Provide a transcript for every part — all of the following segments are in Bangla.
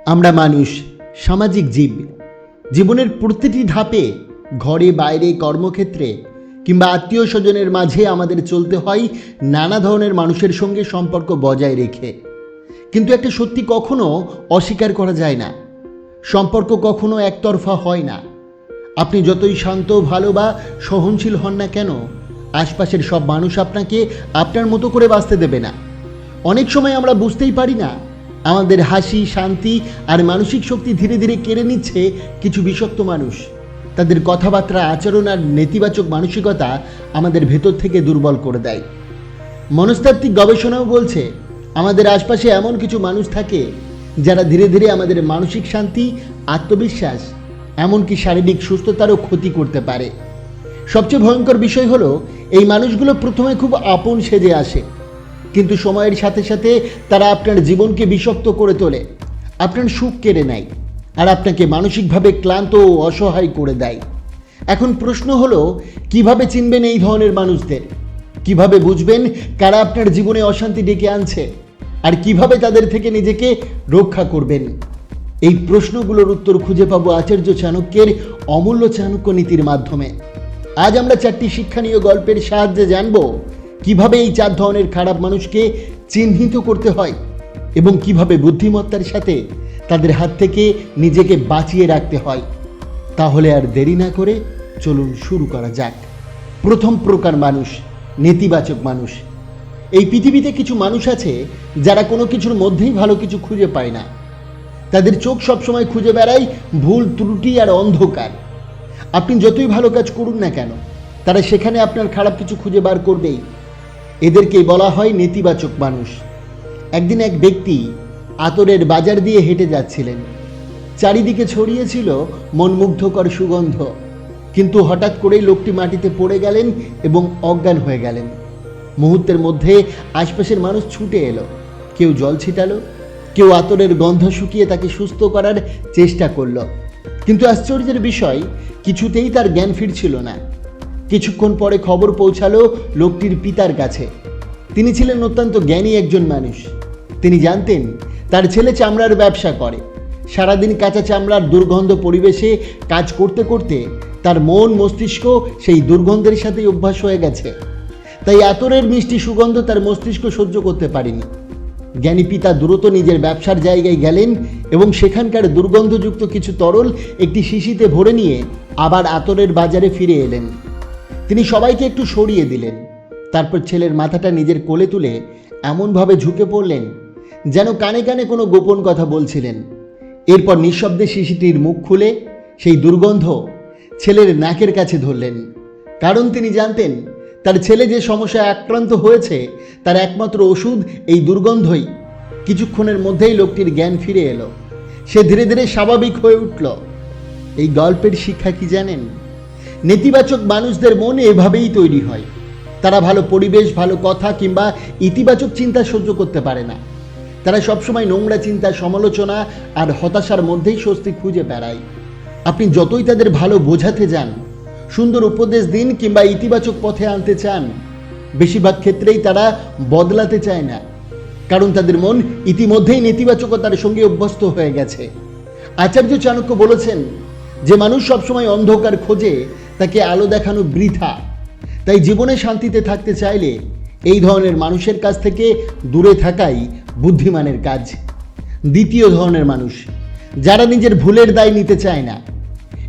আমরা মানুষ সামাজিক জীব। জীবনের প্রতিটি ধাপে, ঘরে বাইরে, কর্মক্ষেত্রে কিংবা আত্মীয় স্বজনের মাঝে আমাদের চলতে হয় নানা ধরনের মানুষের সঙ্গে সম্পর্ক বজায় রেখে। কিন্তু একটা সত্যি কখনো অস্বীকার করা যায় না, সম্পর্ক কখনো একতরফা হয় না। আপনি যতই শান্ত, ভালো বা সহনশীল হন না কেন, আশপাশের সব মানুষ আপনাকে আপনার মতো করে বাঁচতে দেবে না। অনেক সময় আমরা বুঝতেই পারি না, আমাদের হাসি, শান্তি আর মানসিক শক্তি ধীরে ধীরে কেড়ে নিচ্ছে কিছু বিষাক্ত মানুষ। তাদের কথাবার্তা, আচরণ আর নেতিবাচক মানসিকতা আমাদের ভেতর থেকে দুর্বল করে দেয়। মনস্তাত্ত্বিক গবেষণাও বলছে, আমাদের আশপাশে এমন কিছু মানুষ থাকে যারা ধীরে ধীরে আমাদের মানসিক শান্তি, আত্মবিশ্বাস, এমনকি শারীরিক সুস্থতারও ক্ষতি করতে পারে। সবচেয়ে ভয়ঙ্কর বিষয় হলো, এই মানুষগুলো প্রথমে খুব আপন সেজে আসে, কিন্তু সময়ের সাথে সাথে তারা আপনার জীবনকে বিষাক্ত করে তোলে, আপনার সুখ কেড়ে নেয় আর আপনাকে মানসিকভাবে ক্লান্ত ও অসহায় করে দেয়। এখন প্রশ্ন হলো, কিভাবে চিনবেন এই ধরনের মানুষদের? কিভাবে বুঝবেন কারা আপনার জীবনে অশান্তি ডেকে আনছে? আর কিভাবে তাদের থেকে নিজেকে রক্ষা করবেন? এই প্রশ্নগুলোর উত্তর খুঁজে পাবো আচার্য চাণক্যের অমূল্য চাণক্য নীতির মাধ্যমে। আজ আমরা 4টি শিক্ষণীয় গল্পের সাহায্যে জানব কিভাবে এই 4 ধরনের খারাপ মানুষকে চিহ্নিত করতে হয় এবং কিভাবে বুদ্ধিমত্তার সাথে তাদের হাত থেকে নিজেকে বাঁচিয়ে রাখতে হয়। তাহলে আর দেরি না করে চলুন শুরু করা যাক। প্রথম প্রকার মানুষ, নেতিবাচক মানুষ। এই পৃথিবীতে কিছু মানুষ আছে যারা কোনো কিছুর মধ্যেই ভালো কিছু খুঁজে পায় না। তাদের চোখ সবসময় খুঁজে বেড়ায় ভুল, ত্রুটি আর অন্ধকার। আপনি যতই ভালো কাজ করুন না কেন, তারা সেখানে আপনার খারাপ কিছু খুঁজে বার করবেই। এদেরকেই বলা হয় নেতিবাচক মানুষ। একদিন এক ব্যক্তি আতরের বাজার দিয়ে হেঁটে যাচ্ছিলেন। চারিদিকে ছড়িয়েছিল মনমুগ্ধকর সুগন্ধ, কিন্তু হঠাৎ করেই লোকটি মাটিতে পড়ে গেলেন এবং অজ্ঞান হয়ে গেলেন। মুহূর্তের মধ্যে আশপাশের মানুষ ছুটে এলো, কেউ জল ছিটালো, কেউ আতরের গন্ধ শুকিয়ে তাকে সুস্থ করার চেষ্টা করলো। কিন্তু আশ্চর্যের বিষয়, কিছুতেই তার জ্ঞান ফিরছিল না। কিছুক্ষণ পরে খবর পৌঁছালো লোকটির পিতার কাছে। তিনি ছিলেন অত্যন্ত জ্ঞানী একজন মানুষ। তিনি জানতেন তার ছেলে চামড়ার ব্যবসা করে। সারাদিন কাঁচা চামড়ার দুর্গন্ধ পরিবেশে কাজ করতে করতে তার মন, মস্তিষ্ক সেই দুর্গন্ধের সাথেই অভ্যাস হয়ে গেছে। তাই আতরের মিষ্টি সুগন্ধ তার মস্তিষ্ক সহ্য করতে পারেনি। জ্ঞানী পিতা দ্রুত নিজের ব্যবসার জায়গায় গেলেন এবং সেখানকার দুর্গন্ধযুক্ত কিছু তরল একটি শিশিতে ভরে নিয়ে আবার আতরের বাজারে ফিরে এলেন। তিনি সবাইকে একটু সরিয়ে দিলেন। তারপর ছেলের মাথাটা নিজের কোলে তুলে এমনভাবে ঝুঁকে পড়লেন যেন কানে কানে কোনো গোপন কথা বলছিলেন। এরপর নিঃশব্দে শিশিটির মুখ খুলে সেই দুর্গন্ধ ছেলের নাকের কাছে ধরলেন। কারণ তিনি জানতেন তার ছেলে যে সমস্যায় আক্রান্ত হয়েছে তার একমাত্র ওষুধ এই দুর্গন্ধই। কিছুক্ষণের মধ্যেই লোকটির জ্ঞান ফিরে এলো। সে ধীরে ধীরে স্বাভাবিক হয়ে উঠল। এই গল্পের শিক্ষা কি জানেন? নেতিবাচক মানুষদের মন এভাবেই তৈরি হয়। তারা ভালো পরিবেশ, ভালো কথা কিংবা ইতিবাচক চিন্তা সহ্য করতে পারে না। তারা সবসময় নোংরা চিন্তা, সমালোচনা আর হতাশার মধ্যেই স্বস্তি খুঁজে বেড়ায়। আপনি যতই তাদের ভালো বোঝাতে যান, সুন্দর উপদেশ দিন কিংবা ইতিবাচক পথে আনতে চান, বেশিরভাগ ক্ষেত্রেই তারা বদলাতে চায় না। কারণ তাদের মন ইতিমধ্যেই নেতিবাচকতার সঙ্গে অভ্যস্ত হয়ে গেছে। আচার্য চাণক্য বলেছেন, যে মানুষ সবসময় অন্ধকার খোঁজে তাকে আলো দেখানো বৃথা। তাই জীবনে শান্তিতে থাকতে চাইলে এই ধরনের মানুষের কাছ থেকে দূরে থাকাই বুদ্ধিমানের কাজ। দ্বিতীয় ধরনের মানুষ, যারা নিজের ভুলের দায় নিতে চায় না।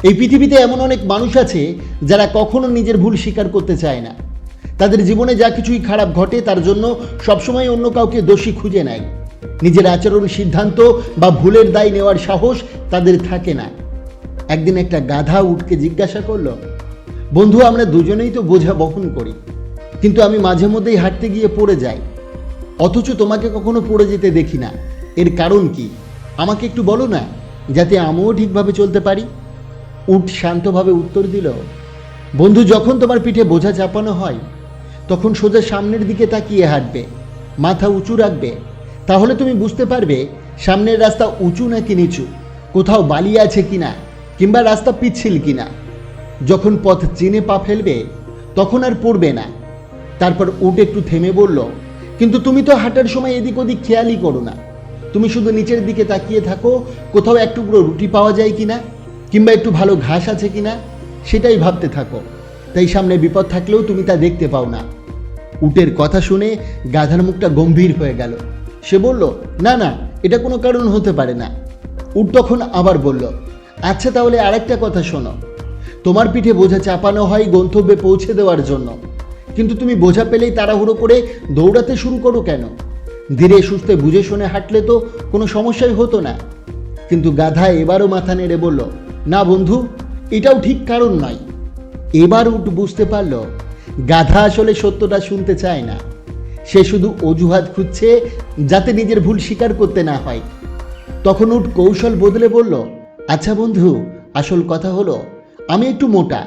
এই পৃথিবীতে এমন অনেক মানুষ আছে যারা কখনো নিজের ভুল স্বীকার করতে চায় না। তাদের জীবনে যা কিছুই খারাপ ঘটে তার জন্য সবসময় অন্য কাউকে দোষী খুঁজে নেয়। নিজের আচরণ, সিদ্ধান্ত বা ভুলের দায় নেওয়ার সাহস তাদের থাকে না। একদিন একটা গাধা উটকে জিজ্ঞাসা করলো, বন্ধু, আমরা দুজনেই তো বোঝা বহন করি, কিন্তু আমি মাঝে মধ্যেই হাঁটতে গিয়ে পড়ে যাই, অথচ তোমাকে কখনো পড়ে যেতে দেখি না। এর কারণ কি? আমাকে একটু বলো না, যাতে আমিও ঠিকভাবে চলতে পারি। উট শান্তভাবে উত্তর দিল, বন্ধু, যখন তোমার পিঠে বোঝা চাপানো হয় তখন সোজা সামনের দিকে তাকিয়ে হাঁটবে, মাথা উঁচু রাখবে। তাহলে তুমি বুঝতে পারবে সামনের রাস্তা উঁচু নাকি নিচু, কোথাও বালি আছে কিনা কিংবা রাস্তা পিচ্ছিল কিনা। যখন পথ চিনে পা ফেলবে তখন আর পড়বে না। তারপর উট একটু থেমে বলল, কিন্তু তুমি তো হাঁটার সময় এদিক ওদিক খেয়ালই করো না, তুমি শুধু নিচের দিকে তাকিয়ে থাকো, কোথাও এক টুকরো রুটি পাওয়া যায় কিনা, কিংবা একটু ভালো ঘাস আছে কিনা, সেটাই ভাবতে থাকো। তাই সামনে বিপদ থাকলেও তুমি তা দেখতে পাও না। উটের কথা শুনে গাধার মুখটা গম্ভীর হয়ে গেল। সে বলল, না না, এটা কোনো কারণ হতে পারে না। উট তখন আবার বলল, আচ্ছা তাহলে আরেকটা কথা শোনো। তোমার পিঠে বোঝা চাপানো হয় গন্তব্যে পৌঁছে দেওয়ার জন্য, কিন্তু তুমি বোঝা পেলেই তাড়াহুড়ো করে দৌড়াতে শুরু করো কেন? ধীরে সুস্থে বুঝে শুনে হাঁটলে তো কোনো সমস্যাই হতো না। কিন্তু গাধা এবারও মাথা নেড়ে বলল, না বন্ধু, এটাও ঠিক কারণ নয়। এবার উট বুঝতে পারল গাধা আসলে সত্যটা শুনতে চায় না। সে শুধু অজুহাত খুঁজছে যাতে নিজের ভুল স্বীকার করতে না হয়। তখন উট কৌশল বদলে বলল, আচ্ছা বন্ধু, আসল কথা হলো আমি একটু মোটা,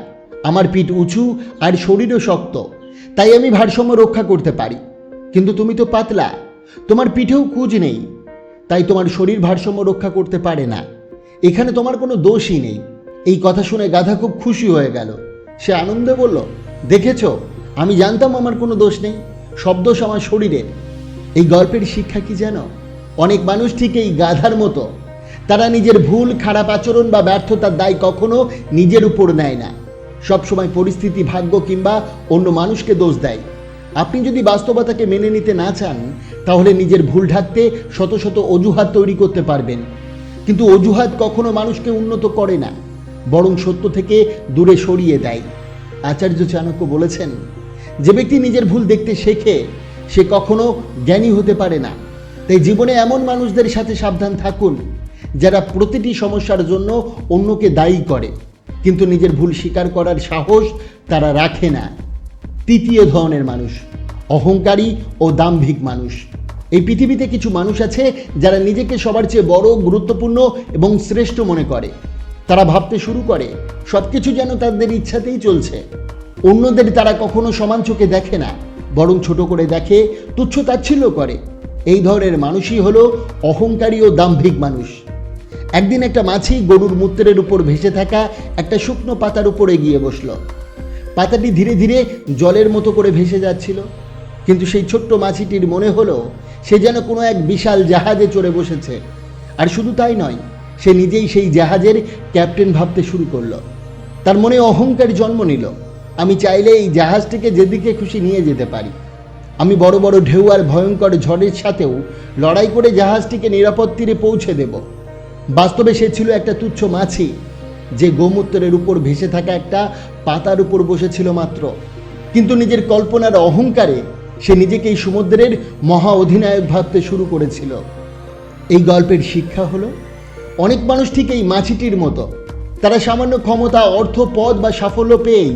আমার পিঠ উঁচু আর শরীরও শক্ত, তাই আমি ভারসাম্য রক্ষা করতে পারি। কিন্তু তুমি তো পাতলা, তোমার পিঠেও কুঁজ নেই, তাই তোমার শরীর ভারসাম্য রক্ষা করতে পারে না। এখানে তোমার কোনো দোষই নেই। এই কথা শুনে গাধা খুব খুশি হয়ে গেল। সে আনন্দে বলল, দেখেছ, আমি জানতাম আমার কোনো দোষ নেই, সব দোষ আমার শরীরের। এই গল্পের শিক্ষা কি জানো? অনেক মানুষ ঠিক এই গাধার মতো, তারা নিজের ভুল, খারাপ আচরণ বা ব্যর্থতার দায় কখনো নিজের উপর নেয় না। সবসময় পরিস্থিতি, ভাগ্য কিংবা অন্য মানুষকে দোষ দেয়। আপনি যদি বাস্তবতাকে মেনে নিতে না চান, তাহলে নিজের ভুল ঢাকতে শত শত অজুহাত তৈরি করতে পারবেন। কিন্তু অজুহাত কখনো মানুষকে উন্নত করে না, বরং সত্য থেকে দূরে সরিয়ে দেয়। আচার্য চাণক্য বলেছেন, যে ব্যক্তি নিজের ভুল দেখতে শেখে সে কখনো জ্ঞানী হতে পারে না। তাই জীবনে এমন মানুষদের সাথে সাবধান থাকুন যারা প্রতিটি সমস্যার জন্য অন্যকে দায়ী করে, কিন্তু নিজের ভুল স্বীকার করার সাহস তারা রাখে না। তৃতীয় ধরনের মানুষ, অহংকারী ও দাম্ভিক মানুষ। এই পৃথিবীতে কিছু মানুষ আছে যারা নিজেকে সবার চেয়ে বড়, গুরুত্বপূর্ণ এবং শ্রেষ্ঠ মনে করে। তারা ভাবতে শুরু করে সব কিছু যেন তাদের ইচ্ছাতেই চলছে। অন্যদের তারা কখনো সমান চোখে দেখে না, বরং ছোট করে দেখে, তুচ্ছ তাচ্ছিল্য করে। এই ধরনের মানুষই হলো অহংকারী ও দাম্ভিক মানুষ। একদিন একটা মাছি গরুর মূত্রের উপর ভেসে থাকা একটা শুকনো পাতার উপরে গিয়ে বসল। পাতাটি ধীরে ধীরে জলের মতো করে ভেসে যাচ্ছিল, কিন্তু সেই ছোট্ট মাছিটির মনে হলো সে যেন কোনো এক বিশাল জাহাজে চড়ে বসেছে। আর শুধু তাই নয়, সে নিজেই সেই জাহাজের ক্যাপ্টেন ভাবতে শুরু করলো। তার মনে অহংকার জন্ম নিল, আমি চাইলে এই জাহাজটিকে যেদিকে খুশি নিয়ে যেতে পারি। আমি বড় বড় ঢেউ আর ভয়ঙ্কর ঝড়ের সাথেও লড়াই করে জাহাজটিকে নিরাপদ তীরে পৌঁছে দেব। বাস্তবে সে ছিল একটা তুচ্ছ মাছি, যে গোমূত্রের উপর ভেসে থাকা একটা পাতার উপর বসেছিল মাত্র। কিন্তু নিজের কল্পনার অহংকারে সে নিজেকেই সমুদ্রের মহা অধিনায়ক ভাবতে শুরু করেছিল। এই গল্পের শিক্ষা হলো, অনেক মানুষ ঠিক এই মাছিটির মতো। তারা সামান্য ক্ষমতা, অর্থ, পদ বা সাফল্য পেয়েই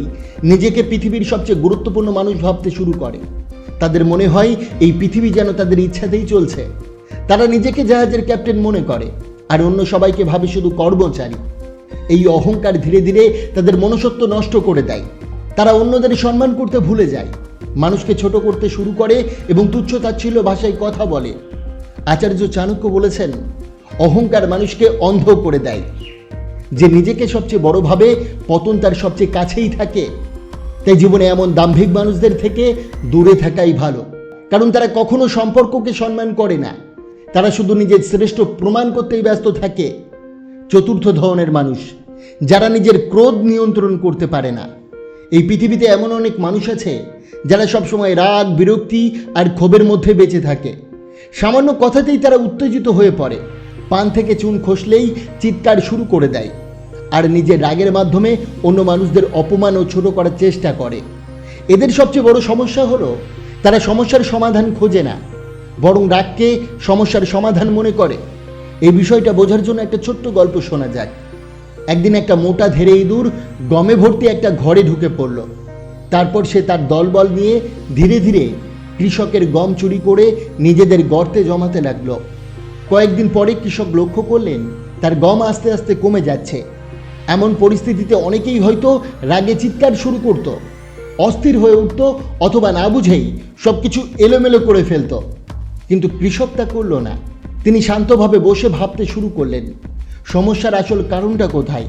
নিজেকে পৃথিবীর সবচেয়ে গুরুত্বপূর্ণ মানুষ ভাবতে শুরু করে। তাদের মনে হয় এই পৃথিবী যেন তাদের ইচ্ছাতেই চলছে। তারা নিজেকে জাহাজের ক্যাপ্টেন মনে করে, আর অন্য সবাইকে ভাবে শুধু কর্মচারী। এই অহংকার ধীরে ধীরে তাদের মনুষ্যত্ব নষ্ট করে দেয়। তারা অন্যদের সম্মান করতে ভুলে যায়, মানুষকে ছোট করতে শুরু করে এবং তুচ্ছ তাচ্ছিল্য ভাষায় কথা বলে। আচার্য চাণক্য বলেছেন, অহংকার মানুষকে অন্ধ করে দেয়। যে নিজেকে সবচেয়ে বড় ভাবে, পতন তার সবচেয়ে কাছেই থাকে। তাই জীবনে এমন দাম্ভিক মানুষদের থেকে দূরে থাকাই ভালো, কারণ তারা কখনো সম্পর্ককে সম্মান করে না। তারা শুধু নিজের শ্রেষ্ঠ প্রমাণ করতেই ব্যস্ত থাকে। চতুর্থ ধরনের মানুষ, যারা নিজের ক্রোধ নিয়ন্ত্রণ করতে পারে না। এই পৃথিবীতে এমন অনেক মানুষ আছে যারা সবসময় রাগ, বিরক্তি আর ক্ষোভের মধ্যে বেঁচে থাকে। সামান্য কথাতেই তারা উত্তেজিত হয়ে পড়ে, পান থেকে চুন খসলেই চিৎকার শুরু করে দেয়, আর নিজের রাগের মাধ্যমে অন্য মানুষদের অপমান ও ছোট করার চেষ্টা করে। এদের সবচেয়ে বড় সমস্যা হলো তারা সমস্যার সমাধান খোঁজে না, বরং রাগকে সমস্যার সমাধান মনে করে। এই বিষয়টা বোঝার জন্য একটা ছোট্ট গল্প শোনা যাক। একদিন একটা মোটা ধেড়ে ইঁদুর গমে ভর্তি একটা ঘরে ঢুকে পড়ল। তারপর সে তার দলবল নিয়ে ধীরে ধীরে কৃষকের গম চুরি করে নিজেদের গর্তে জমাতে লাগলো। কয়েকদিন পরে কৃষক লক্ষ্য করলেন তার গম আস্তে আস্তে কমে যাচ্ছে। এমন পরিস্থিতিতে অনেকেই হয়তো রাগে চিৎকার শুরু করত, অস্থির হয়ে উঠত, অথবা না বুঝেই সবকিছু এলোমেলো করে ফেলত। কিন্তু কৃষক তা করল না। তিনি শান্তভাবে বসে ভাবতে শুরু করলেন, সমস্যার আসল কারণটা কোথায়।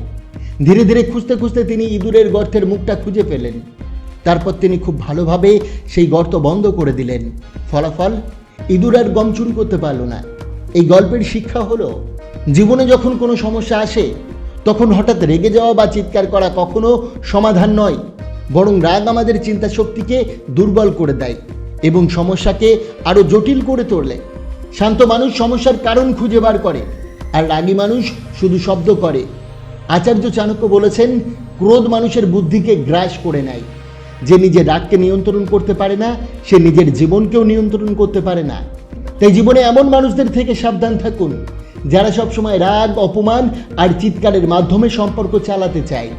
ধীরে ধীরে খুঁজতে খুঁজতে তিনি ইঁদুরের গর্তের মুখটা খুঁজে পেলেন। তারপর তিনি খুব ভালোভাবে সেই গর্ত বন্ধ করে দিলেন। ফলাফল, ইঁদুর আর গম চুরি করতে পারল না। এই গল্পের শিক্ষা হলো, জীবনে যখন কোনো সমস্যা আসে তখন হঠাৎ রেগে যাওয়া বা চিৎকার করা কখনো সমাধান নয়, বরং রাগ আমাদের চিন্তা শক্তিকে দুর্বল করে দেয় এবং সমস্যাকে আরও জটিল করে তোলে। শান্ত মানুষ সমস্যার কারণ খুঁজে বার করে, আর রাগী মানুষ শুধু শব্দ করে। আচার্য চাণক্য বলেছেন, ক্রোধ মানুষের বুদ্ধিকে গ্রাস করে নেয়। যে নিজের রাগকে নিয়ন্ত্রণ করতে পারে না, সে নিজের জীবনকেও নিয়ন্ত্রণ করতে পারে না। তাই জীবনে এমন মানুষদের থেকে সাবধান থাকুন, যারা সবসময় রাগ, অপমান আর চিৎকারের মাধ্যমে সম্পর্ক চালাতে চায়।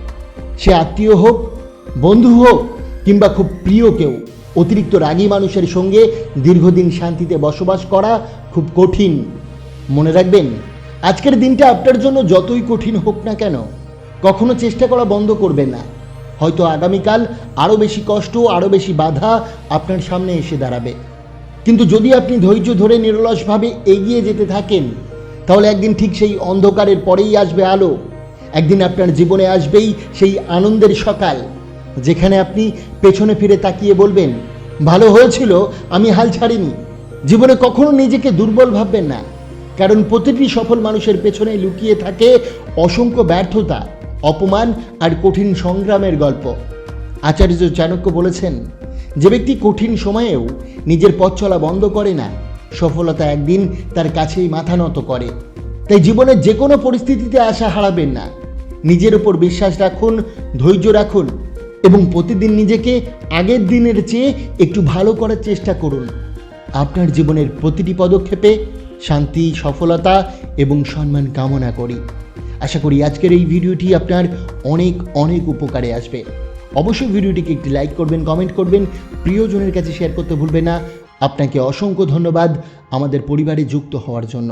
সে আত্মীয় হোক, বন্ধু হোক কিংবা খুব প্রিয় কেউ। অতিরিক্ত রাগী মানুষের সঙ্গে দীর্ঘদিন শান্তিতে বসবাস করা খুব কঠিন। মনে রাখবেন, আজকের দিনটা আপনার জন্য যতই কঠিন হোক না কেন, কখনো চেষ্টা করা বন্ধ করবেন না। হয়তো আগামীকাল আরও বেশি কষ্ট, আরও বেশি বাধা আপনার সামনে এসে দাঁড়াবে। কিন্তু যদি আপনি ধৈর্য ধরে নিরলসভাবে এগিয়ে যেতে থাকেন, তাহলে একদিন ঠিক সেই অন্ধকারের পরেই আসবে আলো। একদিন আপনার জীবনে আসবেই সেই আনন্দের সকাল, যেখানে আপনি পেছনে ফিরে তাকিয়ে বলবেন, ভালো হয়েছিল, আমি হাল ছাড়িনি। জীবনে কখনো নিজেকে দুর্বল ভাববেন না, কারণ প্রতিটি সফল মানুষের পেছনে লুকিয়ে থাকে অসংখ্য ব্যর্থতা, অপমান আর কঠিন সংগ্রামের গল্প। আচার্য চাণক্য বলেছেন, যে ব্যক্তি কঠিন সময়েও নিজের পথ চলা বন্ধ করে না, সফলতা একদিন তার কাছেই মাথা নত করে। তাই জীবনের যে কোনো পরিস্থিতিতে আশা হারাবেন না। নিজের উপর বিশ্বাস রাখুন, ধৈর্য রাখুন এবং প্রতিদিন নিজেকে আগের দিনের চেয়ে একটু ভালো করার চেষ্টা করুন। আপনার জীবনের প্রতিটি পদক্ষেপে শান্তি, সফলতা এবং সম্মান কামনা করি। আশা করি আজকের এই ভিডিওটি আপনার অনেক অনেক উপকারে আসবে। অবশ্যই ভিডিওটিকে একটি লাইক করবেন, কমেন্ট করবেন, প্রিয়জনের কাছে শেয়ার করতে ভুলবেন না। আপনাকে অসংখ্য ধন্যবাদ আমাদের পরিবারে যুক্ত হওয়ার জন্য।